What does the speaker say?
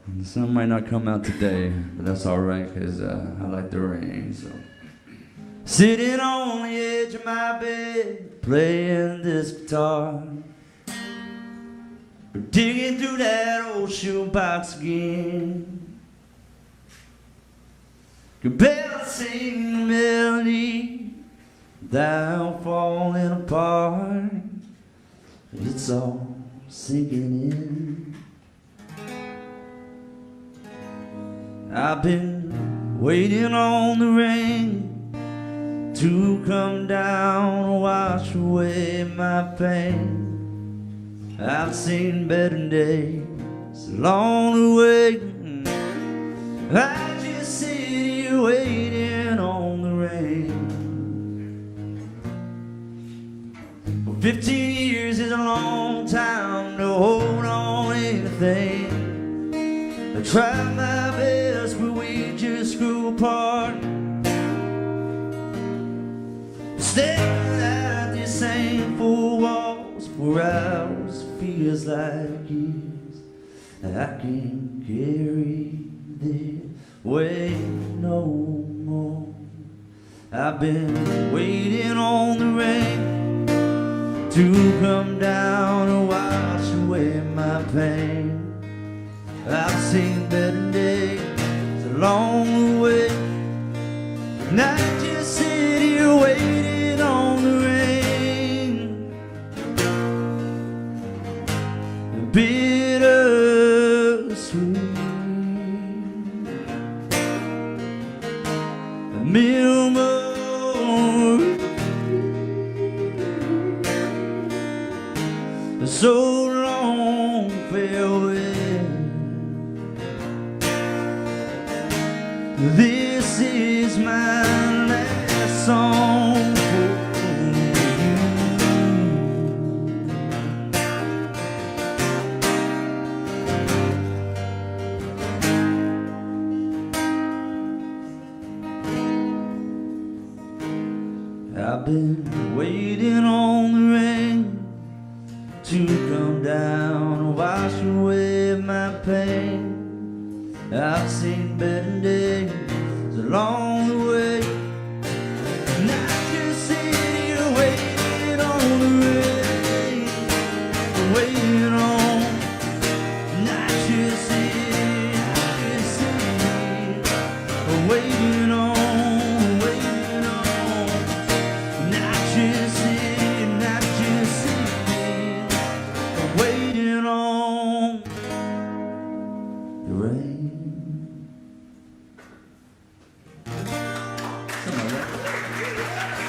The sun might not come out today, but that's alright, cause I like the rain, so. Sitting on the edge of my bed, playing this guitar, digging through that old shoebox again. Could barely sing the melody without falling apart. It's all sinking in. I've been waiting on the rain to come down and wash away my pain. I've seen better days along the way. I just sit here waiting on the rain. Well, 15 years is a long time to hold on anything. I tried my best, but we just grew apart. Staring at these same four walls for hours feels like years. I can't carry this weight no more. I've been waiting on the rain to come down and wash away my pain. I've seen better days along the way, and I just sit here waiting on the rain. Bittersweet, a memory, so long farewell. This is my last song for you. I've been waiting on the rain to come down and wash away my pain. I've seen better days along the way, and I just sit here waiting on the rain, waiting on. And I just sit waiting on, waiting on. And I just sit waiting on the rain. Something like that.